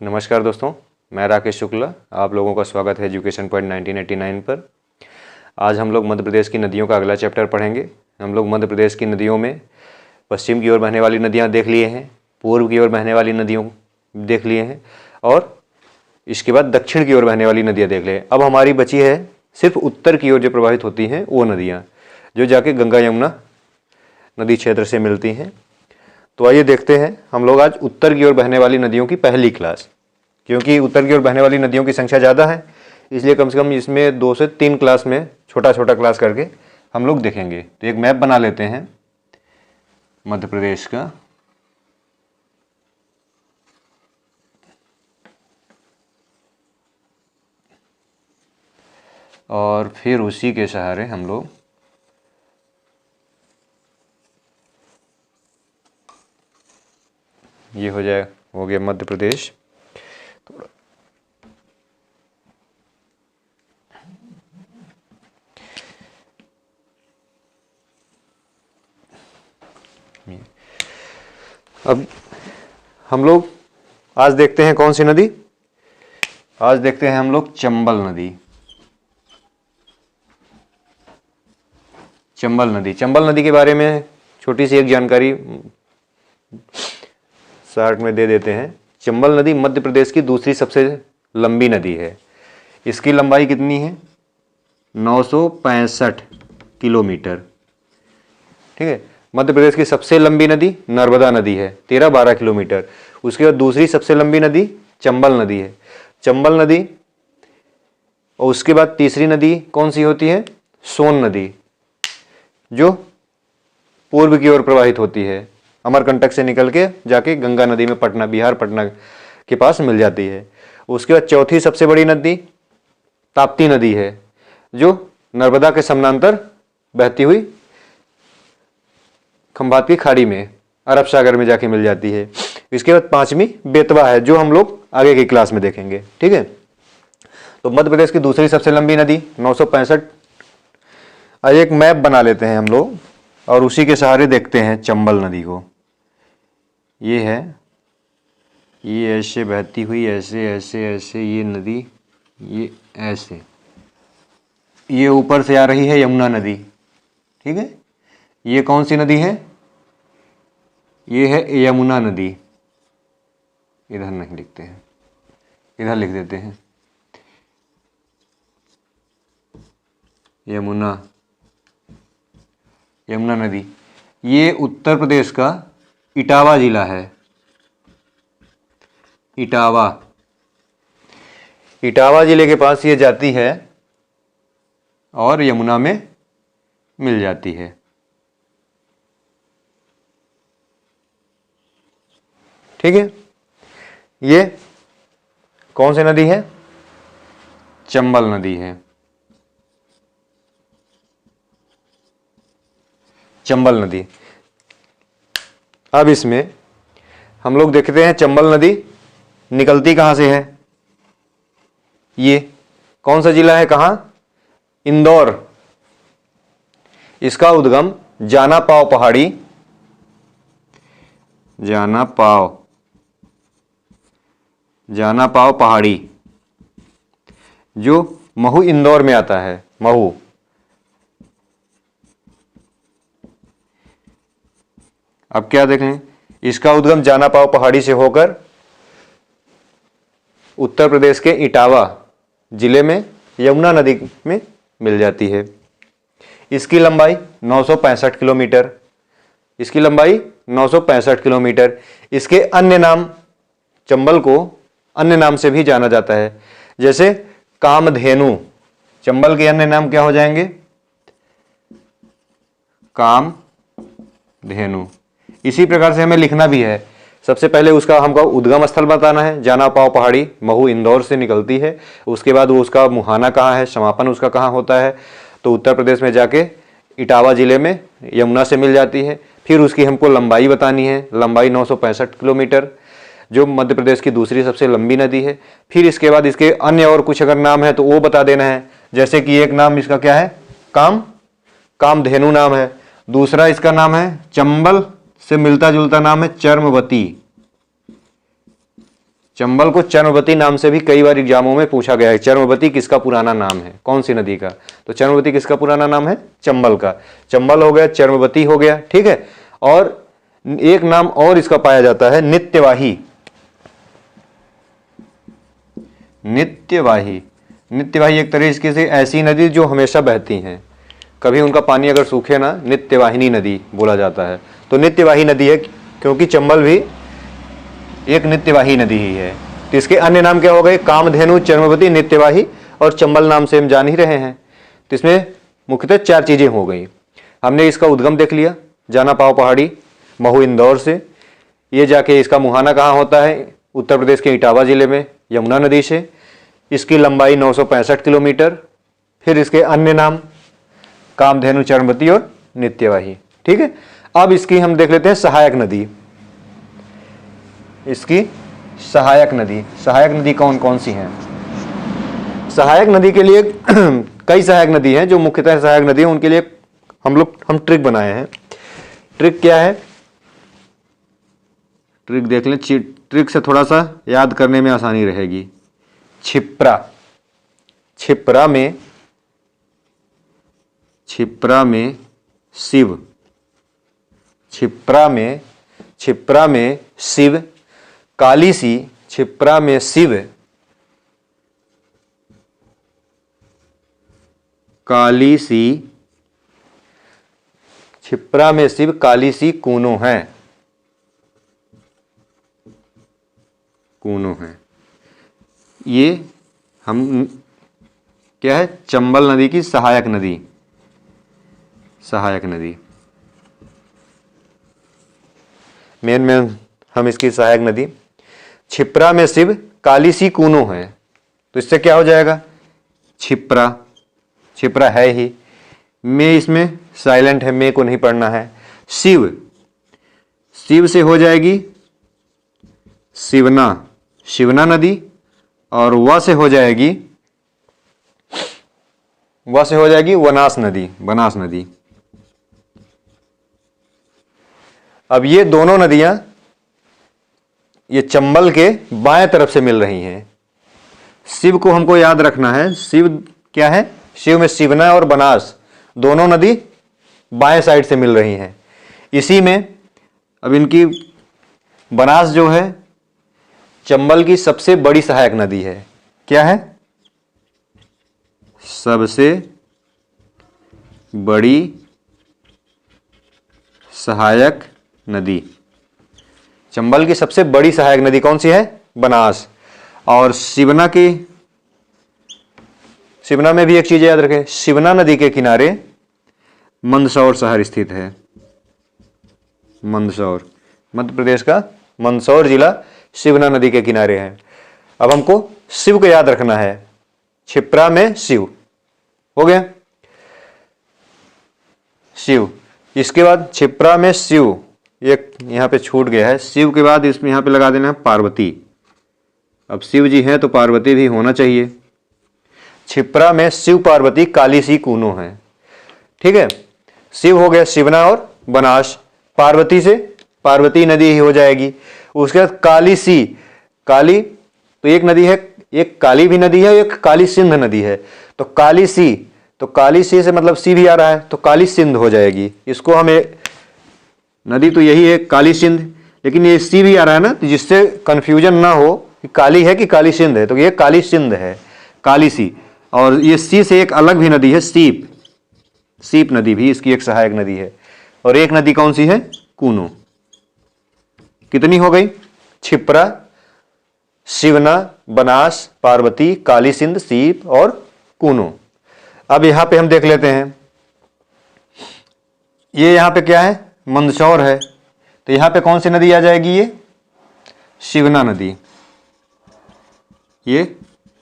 नमस्कार दोस्तों, मैं राकेश शुक्ला। आप लोगों का स्वागत है एजुकेशन पॉइंट 1989 पर। आज हम लोग मध्य प्रदेश की नदियों का अगला चैप्टर पढ़ेंगे। हम लोग मध्य प्रदेश की नदियों में पश्चिम की ओर बहने वाली नदियां देख लिए हैं, पूर्व की ओर बहने वाली नदियों देख लिए हैं और इसके बाद दक्षिण की ओर बहने वाली नदियाँ देख लिए। अब हमारी बची है सिर्फ उत्तर की ओर जो प्रवाहित होती हैं वो नदियाँ, जो जाके गंगा यमुना नदी क्षेत्र से मिलती हैं। तो आइए देखते हैं हम लोग आज उत्तर की ओर बहने वाली नदियों की पहली क्लास। क्योंकि उत्तर की ओर बहने वाली नदियों की संख्या ज़्यादा है, इसलिए कम से कम इसमें 2 से 3 क्लास में छोटा छोटा क्लास करके हम लोग देखेंगे। तो एक मैप बना लेते हैं मध्य प्रदेश का। और फिर उसी के सहारे हम लोग ये हो गया मध्य प्रदेश। अब हम लोग आज देखते हैं कौन सी नदी। आज देखते हैं हम लोग चंबल नदी। चंबल नदी के बारे में छोटी सी एक जानकारी शार्ट में दे देते हैं। चंबल नदी मध्य प्रदेश की दूसरी सबसे लंबी नदी है। इसकी लंबाई कितनी है? 965 किलोमीटर। ठीक है। मध्य प्रदेश की सबसे लंबी नदी नर्मदा नदी है, 13-12 किलोमीटर। उसके बाद दूसरी सबसे लंबी नदी चंबल नदी है, चंबल नदी। और उसके बाद तीसरी नदी कौन सी होती है? सोन नदी, जो पूर्व की ओर प्रवाहित होती है, अमरकंटक से निकल के जाके गंगा नदी में पटना, बिहार पटना के पास मिल जाती है। उसके बाद चौथी सबसे बड़ी नदी ताप्ती नदी है, जो नर्मदा के समानांतर बहती हुई खंभात की खाड़ी में अरब सागर में जाके मिल जाती है। इसके बाद पांचवी बेतवा है, जो हम लोग आगे की क्लास में देखेंगे। ठीक है। तो मध्य प्रदेश की दूसरी सबसे लंबी नदी 965। एक मैप बना लेते हैं हम लोग और उसी के सहारे देखते हैं चंबल नदी को। ये है, ये ऐसे बहती हुई, ऐसे ऐसे ऐसे ये नदी, ये ऐसे, ये ऊपर से आ रही है यमुना नदी। ठीक है। ये कौन सी नदी है? ये है यमुना नदी। इधर नहीं लिखते हैं, इधर लिख देते हैं यमुना नदी। ये उत्तर प्रदेश का इटावा जिला है। इटावा जिले के पास ये जाती है और यमुना में मिल जाती है। ठीक है। ये कौन सी नदी है? चंबल नदी है। चंबल नदी। अब इसमें हम लोग देखते हैं चंबल नदी निकलती कहाँ से है। ये कौन सा जिला है? कहाँ? इंदौर। इसका उद्गम जाना पाव पहाड़ी, जाना पाव पहाड़ी, जो महू इंदौर में आता है। महू। अब क्या देखें, इसका उद्गम जाना पाव पहाड़ी से होकर उत्तर प्रदेश के इटावा जिले में यमुना नदी में मिल जाती है। इसकी लंबाई 965 किलोमीटर। इसकी लंबाई 965 किलोमीटर। इसके अन्य नाम, चंबल को अन्य नाम से भी जाना जाता है, जैसे कामधेनु। चंबल के अन्य नाम क्या हो जाएंगे? कामधेनु। इसी प्रकार से हमें लिखना भी है। सबसे पहले उसका हमको उद्गम स्थल बताना है। जाना पाव पहाड़ी महू इंदौर से निकलती है। उसके बाद वो उसका मुहाना कहाँ है, समापन उसका कहाँ होता है, तो उत्तर प्रदेश में जाके इटावा जिले में यमुना से मिल जाती है। फिर उसकी हमको लंबाई बतानी है। लंबाई 965 किलोमीटर, जो मध्य प्रदेश की दूसरी सबसे लंबी नदी है। फिर इसके बाद इसके अन्य और कुछ अगर नाम है तो वो बता देना है। जैसे कि एक नाम इसका क्या है? कामधेनु नाम है। दूसरा इसका नाम है, चंबल से मिलता जुलता नाम है, चर्मवती। चंबल को चर्मवती नाम से भी कई बार एग्जामों में पूछा गया है। चर्मवती किसका पुराना नाम है, कौन सी नदी का? तो चर्मवती किसका पुराना नाम है? चंबल का। चंबल हो गया, चर्मवती हो गया, ठीक है। और एक नाम और इसका पाया जाता है, नित्यवाही। नित्यवाही, नित्यवाही एक तरीके से ऐसी नदी जो हमेशा बहती हैं, कभी उनका पानी अगर सूखे ना, नित्यवाहिनी नदी बोला जाता है। तो नित्यवाही नदी है क्योंकि चंबल भी एक नित्यवाही नदी ही है। तो इसके अन्य नाम क्या हो गए? कामधेनु, चर्मवती, नित्यवाही और चंबल नाम से हम जान ही रहे हैं। तो इसमें मुख्यतः 4 चीजें हो गई। हमने इसका उद्गम देख लिया, जाना पाव पहाड़ी, महू इंदौर से। ये जाके इसका मुहाना कहाँ होता है? उत्तर प्रदेश के इटावा जिले में, यमुना नदी से। इसकी लंबाई 965 किलोमीटर। फिर इसके अन्य नाम कामधेनु, चर्मवती और नित्यवाही, ठीक है। अब इसकी हम देख लेते हैं सहायक नदी। इसकी सहायक नदी, सहायक नदी कौन कौन सी हैं? सहायक नदी के लिए कई सहायक नदी हैं जो मुख्यतः सहायक नदी है, उनके लिए हम ट्रिक बनाए हैं। ट्रिक क्या है? ट्रिक देख लें, ट्रिक से थोड़ा सा याद करने में आसानी रहेगी। छिप्रा, छिप्रा में शिव, छिप्रा में शिव। कालीसी, छिप्रा में शिव, कालीसी, छिप्रा में शिव, कालीसी कूनो है, कूनो है। ये हम क्या है? चंबल नदी की सहायक नदी, सहायक नदी। मेन हम इसकी सहायक नदी। छिप्रा में शिव, कालीसी कूनो है, तो इससे क्या हो जाएगा? छिप्रा, छिप्रा है ही, में इसमें साइलेंट है, में को नहीं पढ़ना है। शिव, शिव से हो जाएगी शिवना, शिवना नदी। और व से हो जाएगी वनास नदी, बनास नदी। अब ये दोनों नदियां ये चंबल के बाएं तरफ से मिल रही हैं। शिव को हमको याद रखना है। शिव क्या है? शिव में शिवना और बनास दोनों नदी बाएं साइड से मिल रही हैं। इसी में अब इनकी बनास जो है चंबल की सबसे बड़ी सहायक नदी है। क्या है? सबसे बड़ी सहायक नदी। चंबल की सबसे बड़ी सहायक नदी कौन सी है? बनास। और शिवना में भी एक चीज याद रखें, शिवना नदी के किनारे मंदसौर शहर स्थित है। मंदसौर, मध्य प्रदेश का मंदसौर जिला शिवना नदी के किनारे है। अब हमको शिव को याद रखना है। छिप्रा में शिव हो गया, शिव। इसके बाद छिप्रा में शिव, एक यहां पे छूट गया है। शिव के बाद इसमें यहां पे लगा देना है पार्वती। अब शिव जी हैं तो पार्वती भी होना चाहिए। छिप्रा में शिव, पार्वती, कालीसी कूनो है, ठीक है। शिव हो गया शिवना और बनास। पार्वती से पार्वती नदी ही हो जाएगी। उसके बाद कालीसी, काली तो एक नदी है, एक काली भी नदी है, एक काली सिंध नदी है। तो कालीसी, तो कालीसी से मतलब सी भी आ रहा है, तो काली सिंध हो जाएगी। इसको हमें, नदी तो यही है काली सिंध, लेकिन ये सी भी आ रहा है ना, तो जिससे कंफ्यूजन ना हो कि काली है कि काली सिंध है, तो ये काली सिंध है, काली सी। और ये सी से एक अलग भी नदी है, सीप, सीप नदी भी इसकी एक सहायक नदी है। और एक नदी कौन सी है? कूनो। कितनी हो गई? छिप्रा, शिवना, बनास, पार्वती, काली सिंध, सीप और कूनो। अब यहां पे हम देख लेते हैं, ये यहां पे क्या है? मंदसौर है, तो यहां पे कौन सी नदी आ जाएगी? ये शिवना नदी, ये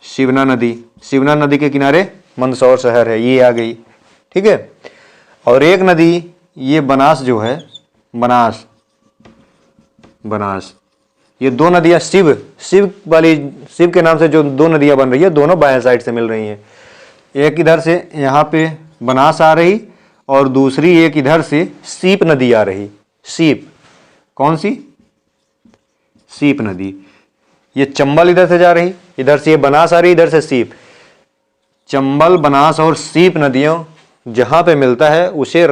शिवना नदी। शिवना नदी के किनारे मंदसौर शहर है, ये आ गई, ठीक है। और एक नदी ये बनास जो है, बनास, बनास, ये दो नदियां शिव, शिव वाली, शिव के नाम से जो दो नदियां बन रही है, दोनों बाएं साइड से मिल रही हैं। एक इधर से यहाँ पे बनास आ रही और दूसरी एक इधर से सीप नदी आ रही। सीप, कौन सी? सीप नदी। ये चंबल इधर से जा रही, इधर से ये बनास आ रही, इधर से सीप। चंबल, बनास और सीप नदियों जहां पे मिलता है उसे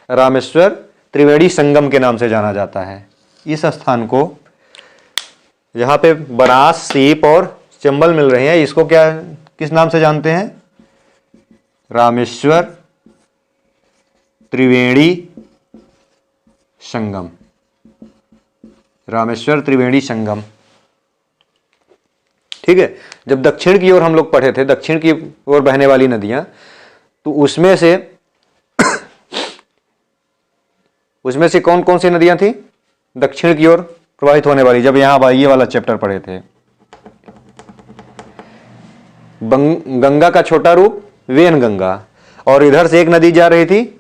रामेश्वर त्रिवेणी संगम के नाम से जाना जाता है। इस स्थान को जहां पे बनास, सीप और चंबल मिल रहे हैं, इसको क्या, किस नाम से जानते हैं? रामेश्वर त्रिवेणी संगम। रामेश्वर त्रिवेणी संगम, ठीक है। जब दक्षिण की ओर हम लोग पढ़े थे, दक्षिण की ओर बहने वाली नदियां, तो उसमें से कौन कौन सी नदियां थी दक्षिण की ओर प्रवाहित होने वाली? जब यहां ये वाला चैप्टर पढ़े थे, गंगा का छोटा रूप वेनगंगा, और इधर से एक नदी जा रही थी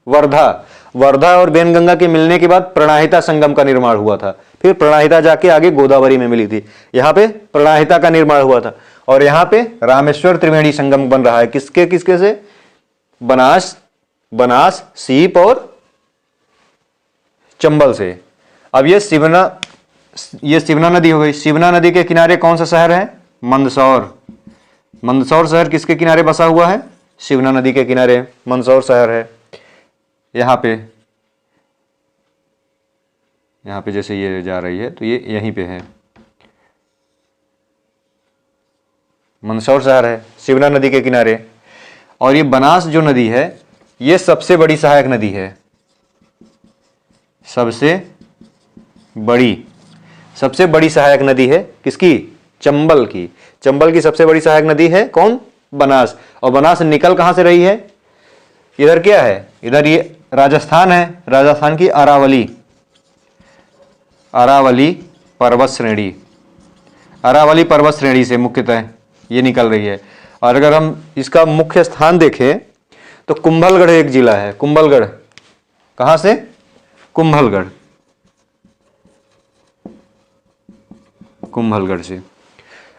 वर्धा और वेनगंगा के मिलने के बाद प्राणहिता संगम का निर्माण हुआ था। फिर प्राणहिता जाके आगे गोदावरी में मिली थी। यहां पे प्राणहिता का निर्माण हुआ था और यहां पे रामेश्वर त्रिवेणी संगम बन रहा है। किसके किसके से? बनास, सीप और चंबल से। अब ये शिवना नदी हो गई। शिवना नदी के किनारे कौन सा शहर है? मंदसौर शहर किसके किनारे बसा हुआ है? शिवना नदी के किनारे मंदसौर शहर है। यहाँ पे जैसे ये जा रही है तो ये यहीं पे है, मंदसौर शहर है शिवना नदी के किनारे। और ये बनास जो नदी है, ये सबसे बड़ी सहायक नदी है। सबसे बड़ी सहायक नदी है किसकी? चंबल की। चंबल की सबसे बड़ी सहायक नदी है कौन? बनास। और बनास निकल कहां से रही है? इधर क्या है? इधर ये राजस्थान है, राजस्थान की अरावली पर्वत श्रेणी से मुख्यतः ये निकल रही है। और अगर हम इसका मुख्य स्थान देखें तो कुंभलगढ़ एक जिला है। कुंभलगढ़ कहां से? कुंभलगढ़ से।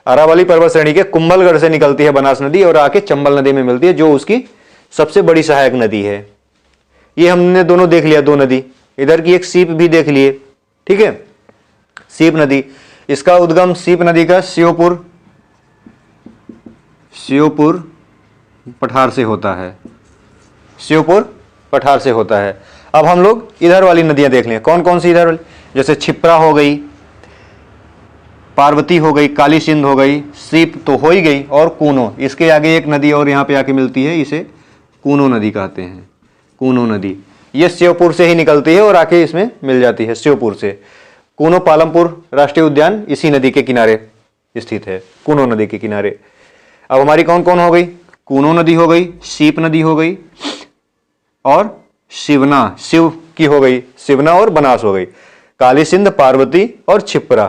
अरावली पर्वत श्रेणी के कुंभलगढ़ से निकलती है बनास नदी और आके चंबल नदी में मिलती है, जो उसकी सबसे बड़ी सहायक नदी है। ये हमने दोनों देख लिया, दो नदी। इधर की एक सीप भी देख लिए, ठीक है। सीप नदी, इसका उद्गम सीप नदी का श्योपुर पठार से होता है। अब हम लोग इधर वाली नदियां देख लें। कौन कौन सी इधर वाली? जैसे क्षिप्रा हो गई, पार्वती हो गई, काली सिंध हो गई, सीप तो हो ही गई, और कूनो। इसके आगे एक नदी और यहाँ पे आके मिलती है, इसे कूनो नदी कहते हैं। कूनो नदी ये श्योपुर से ही निकलती है और आके इसमें मिल जाती है श्योपुर से। कूनो पालमपुर राष्ट्रीय उद्यान इसी नदी के किनारे स्थित है, कूनो नदी के किनारे। अब हमारी कौन कौन हो गई? कूनो नदी हो गई, सीप नदी हो गई, और शिव की हो गई, शिवना और बनास हो गई, काली सिंध, पार्वती और क्षिप्रा।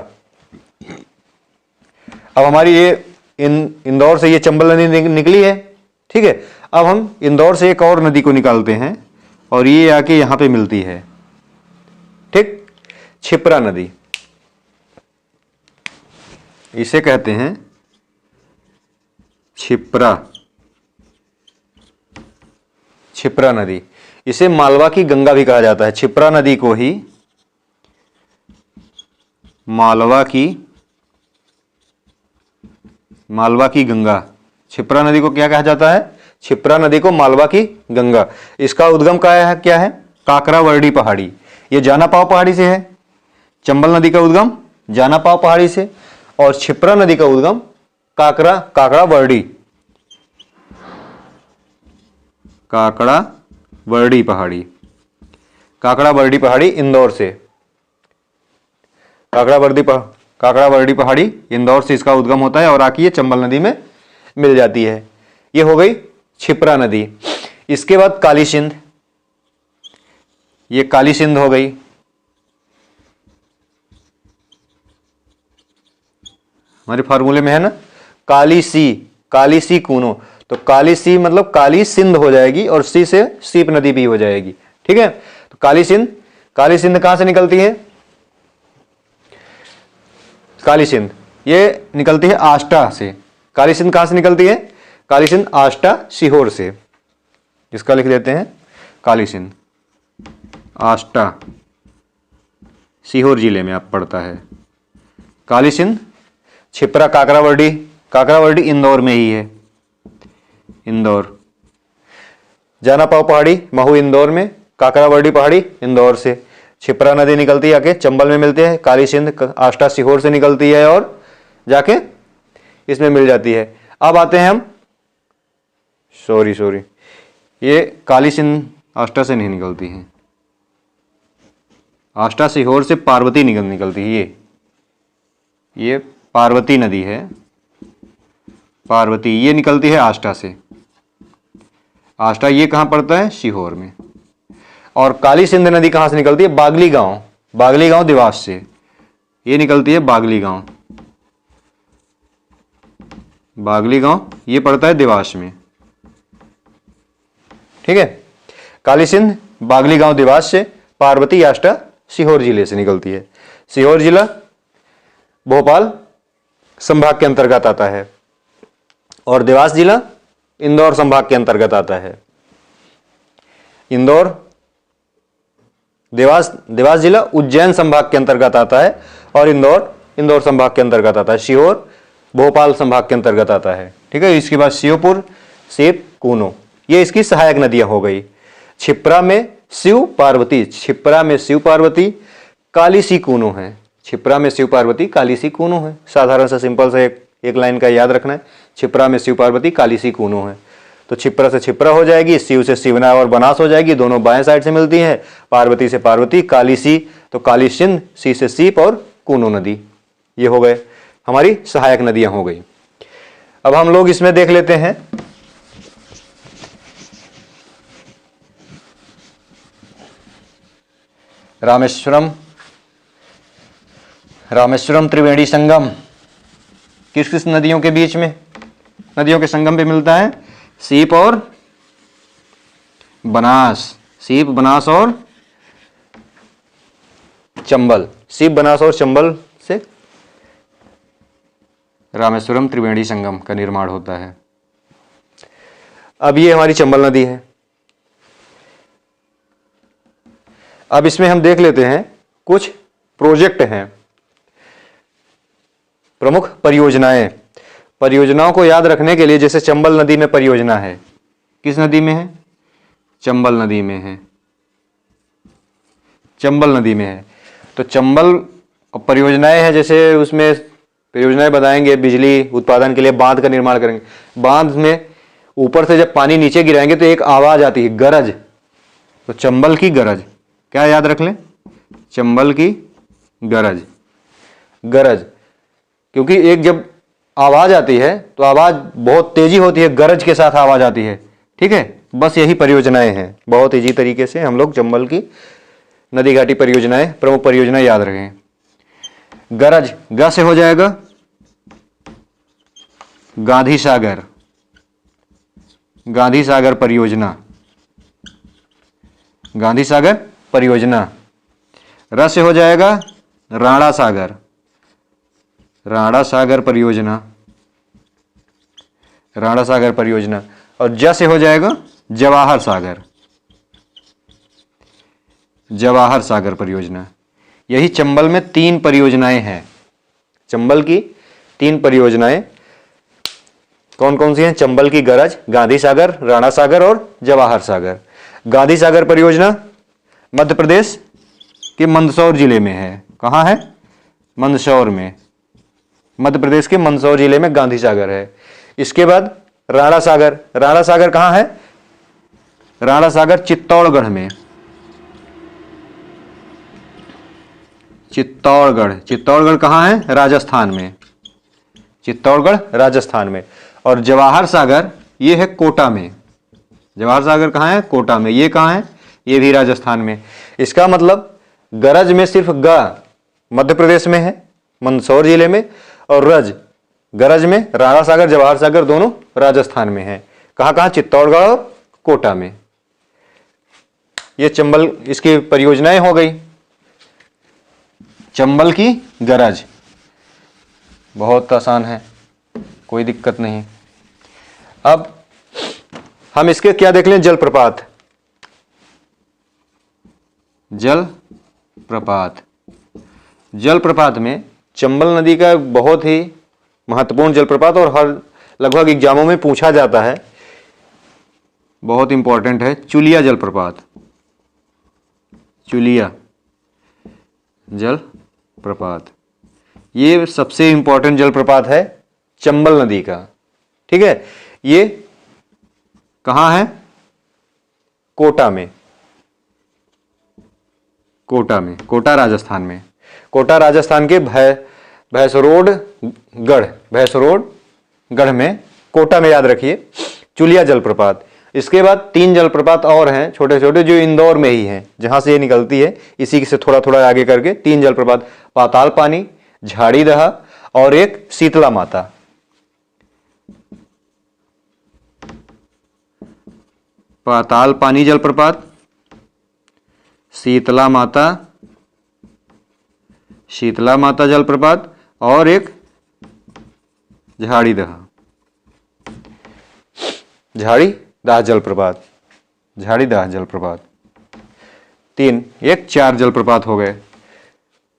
अब हमारी ये इंदौर से ये चंबल नदी निकली है, ठीक है। अब हम इंदौर से एक और नदी को निकालते हैं और ये आके यहां पे मिलती है, ठीक। क्षिप्रा नदी, इसे कहते हैं क्षिप्रा नदी। इसे मालवा की गंगा भी कहा जाता है। क्षिप्रा नदी को ही मालवा की गंगा, क्षिप्रा नदी को क्या कहा जाता है? क्षिप्रा नदी को मालवा की गंगा। इसका उद्गम क्या है? काकरावर्डी पहाड़ी। ये जानापाव पहाड़ी से है। चंबल नदी का उद्गम जानापाव पहाड़ी से, और क्षिप्रा नदी का उद्गम काकरावर्डी पहाड़ी इंदौर से। काकरावर्डी पहाड़ी इंदौर से इसका उद्गम होता है और आके ये चंबल नदी में मिल जाती है। ये हो गई क्षिप्रा नदी। इसके बाद काली सिंध, ये काली सिंध हो गई। हमारे फार्मूले में है ना, काली सी कूनो, तो काली सी मतलब काली सिंध हो जाएगी और सी से सीप नदी भी हो जाएगी, ठीक है। तो काली सिंध कहां से निकलती है? काली सिंध ये निकलती है आष्टा से। काली सिंध कहां से निकलती है? काली सिंध आष्टा सीहोर से। इसका लिख देते हैं काली सिंध, आष्टा सीहोर जिले में आप पड़ता है। काली सिंध, छिप्रा काकरावर्डी, काकरावर्डी इंदौर में ही है, इंदौर। जानापाव पहाड़ी महू इंदौर में, काकरावर्डी पहाड़ी इंदौर से। छिप्रा नदी निकलती है आके चंबल में मिलते हैं, काली सिंध आष्टा सीहोर से निकलती है और जाके इसमें मिल जाती है। अब आते हैं हम, सॉरी ये काली सिंध आष्टा से नहीं निकलती है, आष्टा सीहोर से पार्वती निकलती है। ये पार्वती नदी है, पार्वती ये निकलती है आष्टा से। आष्टा ये कहाँ पड़ता है? सीहोर में। और काली सिंध नदी कहाँ से निकलती है? बागली गांव, बागली गांव देवास से ये निकलती है, बागली गांव, बागली गांव ये पड़ता है देवास में, ठीक है। काली सिंध बागली गांव देवास से, पार्वती आष्टा सीहोर जिले से निकलती है। सीहोर जिला भोपाल संभाग के अंतर्गत आता है और देवास जिला इंदौर संभाग के अंतर्गत आता है। इंदौर देवास जिला उज्जैन संभाग के अंतर्गत आता है और इंदौर संभाग के अंतर्गत आता है। सीहोर भोपाल संभाग के अंतर्गत आता है, ठीक है। इसके बाद श्योपुर, सेप, कूनो ये इसकी सहायक नदियां हो गई। छिप्रा में शिव पार्वती, छिप्रा में शिव पार्वती, काली सी कूनो है। छिप्रा में शिव पार्वती, काली सी कूनो है। साधारण सा सिंपल सा एक लाइन का याद रखना है, छिप्रा में शिव पार्वती, काली सी कूनो है। तो छिप्रा से छिप्रा हो जाएगी, शिव से शिवना और बनास हो जाएगी, दोनों बाएं साइड से मिलती हैं। पार्वती से पार्वती, काली सी तो काली सिंध, सी से सीप और कूनो नदी, ये हो गए हमारी सहायक नदियां हो गई। अब हम लोग इसमें देख लेते हैं रामेश्वरम त्रिवेणी संगम किस किस नदियों के बीच में, नदियों के संगम पे मिलता है? सीप और बनास, सीप, बनास और चंबल, सीप, बनास और चंबल से रामेश्वरम त्रिवेणी संगम का निर्माण होता है। अब ये हमारी चंबल नदी है। अब इसमें हम देख लेते हैं कुछ प्रोजेक्ट हैं, प्रमुख परियोजनाएं। परियोजनाओं को याद रखने के लिए, जैसे चंबल नदी में परियोजना है, किस नदी में है? चंबल नदी में है, चंबल नदी में है। तो चंबल परियोजनाएं हैं, जैसे उसमें परियोजनाएं बताएंगे, बिजली उत्पादन के लिए बांध का निर्माण करेंगे। बांध में ऊपर से जब पानी नीचे गिराएंगे तो एक आवाज आती है, गरज। तो चंबल की गरज, क्या याद रख लें? चंबल की गरज, गरज, क्योंकि एक जब आवाज आती है तो आवाज बहुत तेजी होती है, गरज के साथ आवाज आती है, ठीक है। बस यही परियोजनाएं हैं, बहुत इजी तरीके से हम लोग चंबल की नदी घाटी परियोजनाएं, प्रमुख परियोजनाएं याद रखें। गरज, ग से हो जाएगा गांधी सागर, गांधी सागर परियोजना, गांधी सागर परियोजना। र से हो जाएगा राणा सागर, राणा सागर परियोजना, राणा सागर परियोजना। और ज से हो जाएगा जवाहर सागर, जवाहर सागर परियोजना। यही चंबल में 3 परियोजनाएं हैं। चंबल की 3 परियोजनाएं कौन कौन सी हैं? चंबल की गरज, गांधी सागर, राणा सागर और जवाहर सागर। गांधी सागर परियोजना मध्य प्रदेश के मंदसौर जिले में है। कहाँ है? मंदसौर में, मध्य प्रदेश के मंदसौर जिले में गांधी सागर है। इसके बाद राणा सागर, राणा सागर कहाँ है? राणा सागर चित्तौड़गढ़ में, चित्तौड़गढ़, चित्तौड़गढ़ कहाँ है? राजस्थान में, चित्तौड़गढ़ राजस्थान में। और जवाहर सागर ये है कोटा में, जवाहर सागर कहाँ है? कोटा में। ये कहाँ है? ये भी राजस्थान में। इसका मतलब गरज में सिर्फ ग मध्य प्रदेश में है, मंदसौर जिले में, और रज, गरज में राणा सागर, जवाहर सागर दोनों राजस्थान में है। कहाँ कहाँ? चित्तौड़गढ़ और कोटा में। ये चंबल, इसकी परियोजनाएं हो गई। चंबल की गरज बहुत आसान है, कोई दिक्कत नहीं। अब हम इसके क्या देख लें? जलप्रपात, जलप्रपात। जलप्रपात में चंबल नदी का बहुत ही महत्वपूर्ण जलप्रपात और हर लगभग एग्जामों में पूछा जाता है, बहुत इंपॉर्टेंट है, चुलिया जलप्रपात। चुलिया जलप्रपात ये सबसे इंपॉर्टेंट जलप्रपात है चंबल नदी का। ठीक है, ये कहाँ है? कोटा में। कोटा में, कोटा राजस्थान में। कोटा राजस्थान के भैंसरोड गढ़ में, कोटा में याद रखिए, चुलिया जलप्रपात। इसके बाद 3 जलप्रपात और हैं छोटे छोटे जो इंदौर में ही हैं, जहां से ये निकलती है, इसी से थोड़ा थोड़ा आगे करके 3 जलप्रपात, पाताल पानी, झाड़ी दहा और एक शीतला माता। पाताल पानी जलप्रपात, शीतला माता जलप्रपात और एक झाड़ी दहा जलप्रपात। 3 एक 4 जलप्रपात हो गए।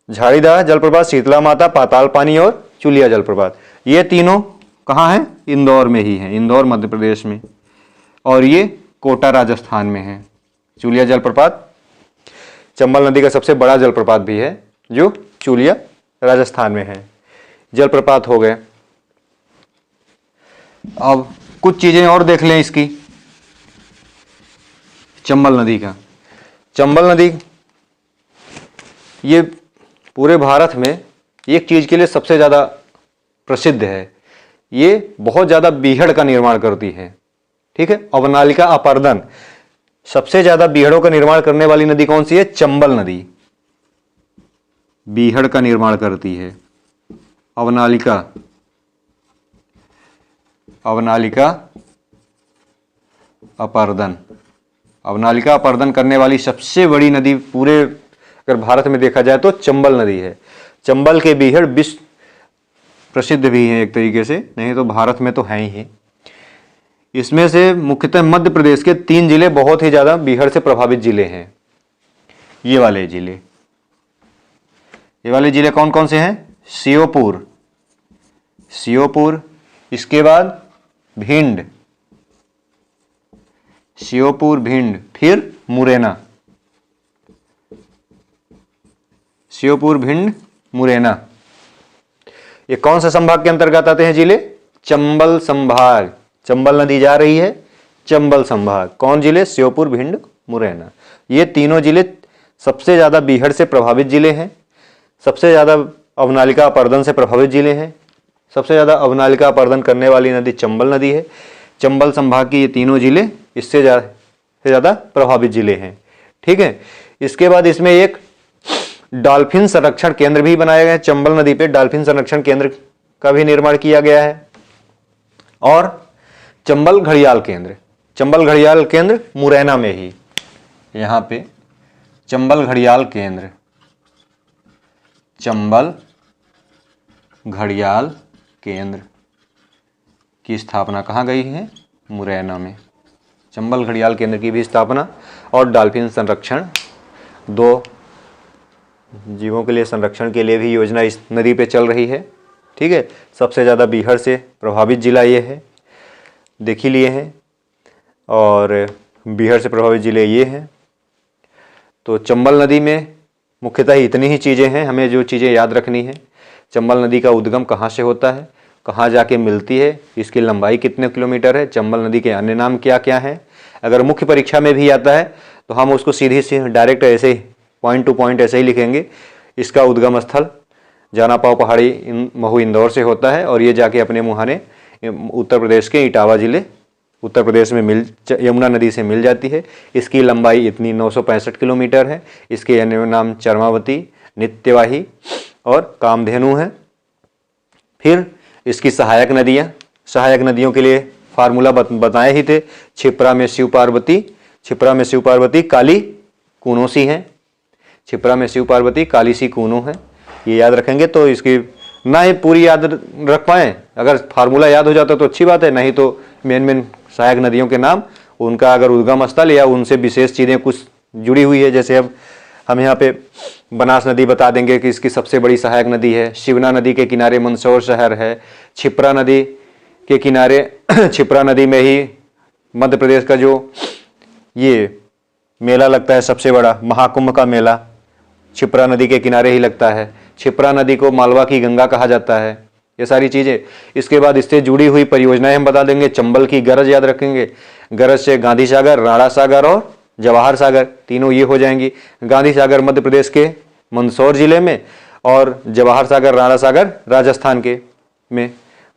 झाड़ी दहा जलप्रपात, शीतला माता, पाताल पानी और चुलिया जलप्रपात। ये तीनों कहाँ हैं? इंदौर में ही हैं, इंदौर मध्य प्रदेश में, और ये कोटा राजस्थान में है। चुलिया जलप्रपात चंबल नदी का सबसे बड़ा जलप्रपात भी है, जो चुलिया राजस्थान में है। जलप्रपात हो गए। अब कुछ चीजें और देख लें इसकी, चंबल नदी का। चंबल नदी ये पूरे भारत में एक चीज के लिए सबसे ज्यादा प्रसिद्ध है, ये बहुत ज्यादा बीहड़ का निर्माण करती है। ठीक है, अवनालिका अपर्दन, सबसे ज्यादा बीहड़ों का निर्माण करने वाली नदी कौन सी है? चंबल नदी बीहड़ का निर्माण करती है। अवनालिका अपर्दन करने वाली सबसे बड़ी नदी पूरे अगर भारत में देखा जाए तो चंबल नदी है। चंबल के बीहड़ विश्व प्रसिद्ध भी हैं एक तरीके से, नहीं तो भारत में तो हैं ही। इसमें से मुख्यतः मध्य प्रदेश के 3 जिले बहुत ही ज्यादा बीहड़ से प्रभावित जिले हैं। ये वाले जिले कौन कौन से हैं? श्योपुर, इसके बाद भिंड, फिर मुरैना। श्योपुर, भिंड, मुरैना, ये कौन सा संभाग के अंतर्गत आते हैं जिले? चंबल संभाग। चंबल नदी जा रही है चंबल संभाग। कौन जिले? श्योपुर, भिंड, मुरैना। ये तीनों जिले सबसे ज्यादा बीहड़ से प्रभावित जिले हैं, सबसे ज्यादा अवनालिका अपर्दन से प्रभावित जिले हैं। सबसे ज्यादा अवनालिका अपर्दन करने वाली नदी चंबल नदी है। चंबल संभाग के ये तीनों जिले इससे ज्यादा प्रभावित जिले हैं। ठीक है, इसके बाद इसमें एक डॉल्फिन संरक्षण केंद्र भी बनाया गया है। चंबल नदी पे डॉल्फिन संरक्षण केंद्र का भी निर्माण किया गया है। और चंबल घड़ियाल केंद्र मुरैना में ही, यहाँ पे चंबल घड़ियाल केंद्र की स्थापना कहाँ गई है? मुरैना में। चंबल घड़ियाल केंद्र की भी स्थापना और डॉल्फिन संरक्षण, 2 जीवों के लिए संरक्षण के लिए भी योजना इस नदी पे चल रही है। ठीक है, सबसे ज़्यादा बीहड़ से प्रभावित जिला ये है, देख ही लिए हैं, और बीहड़ से प्रभावित जिले ये हैं। तो चंबल नदी में मुख्यतः इतनी ही चीज़ें हैं, हमें जो चीज़ें याद रखनी है। चंबल नदी का उद्गम कहाँ से होता है, कहाँ जाके मिलती है, इसकी लंबाई कितने किलोमीटर है, चंबल नदी के अन्य नाम क्या क्या हैं। अगर मुख्य परीक्षा में भी आता है तो हम उसको सीधी डायरेक्ट ऐसे ही पॉइंट टू पॉइंट ऐसे ही लिखेंगे। इसका उद्गम स्थल जानापाव पहाड़ी महू इंदौर से होता है, और ये जाके अपने मुहाने उत्तर प्रदेश के इटावा जिले उत्तर प्रदेश में यमुना नदी से मिल जाती है। इसकी लंबाई इतनी 965 किलोमीटर है। इसके अन्य नाम चरमावती, नित्यवाही और कामधेनु है। फिर इसकी सहायक नदियों के लिए फार्मूला बताए ही थे। छिप्रा में शिव पार्वती काली कूनोसी हैं। छिप्रा में शिव पार्वती काली सी कूनो है, ये याद रखेंगे। तो इसकी ना ही पूरी याद रख पाएँ, अगर फार्मूला याद हो जाता तो अच्छी बात है, नहीं तो मेन सहायक नदियों के नाम, उनका अगर उद्गम स्थल या उनसे विशेष चीज़ें कुछ जुड़ी हुई है, जैसे अब हम यहाँ पे बनास नदी बता देंगे कि इसकी सबसे बड़ी सहायक नदी है। शिवना नदी के किनारे मंदसौर शहर है। क्षिप्रा नदी के किनारे क्षिप्रा नदी में ही मध्य प्रदेश का जो ये मेला लगता है सबसे बड़ा महाकुंभ का मेला क्षिप्रा नदी के किनारे ही लगता है। क्षिप्रा नदी को मालवा की गंगा कहा जाता है। ये सारी चीज़ें, इसके बाद इससे जुड़ी हुई परियोजनाएं हम बता देंगे। चंबल की गरज याद रखेंगे, गरज से गांधी सागर, राणा सागर और जवाहर सागर, तीनों ये हो जाएंगी। गांधी सागर मध्य प्रदेश के मंदसौर जिले में और जवाहर सागर, राणा सागर राजस्थान के में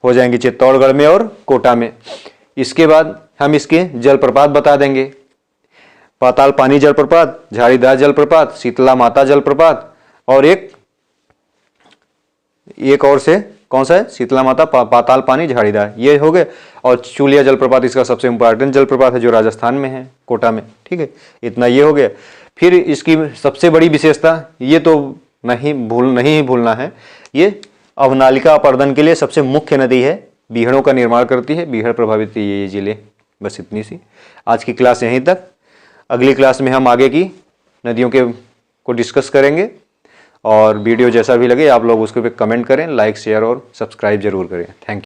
हो जाएंगी, चित्तौड़गढ़ में और कोटा में। इसके बाद हम इसके जलप्रपात बता देंगे। पाताल पानी जलप्रपात, झाड़ीदार जलप्रपात, शीतला माता जलप्रपात और एक और से कौन सा है, शीतला माता, पाताल पानी, झाड़ीदार, ये हो गए। और चूलिया जलप्रपात इसका सबसे इंपॉर्टेंट जलप्रपात है जो राजस्थान में है, कोटा में। ठीक है, इतना ये हो गया। फिर इसकी सबसे बड़ी विशेषता, ये तो नहीं भूलना है, ये अवनालिका अपर्दन के लिए सबसे मुख्य नदी है। बीहड़ों का निर्माण करती है, बीहड़ प्रभावित ये जिले। बस इतनी सी आज की क्लास यहीं तक। अगली क्लास में हम आगे की नदियों को डिस्कस करेंगे। और वीडियो जैसा भी लगे आप लोग उसके पे कमेंट करें, लाइक, शेयर और सब्सक्राइब जरूर करें। Thank you.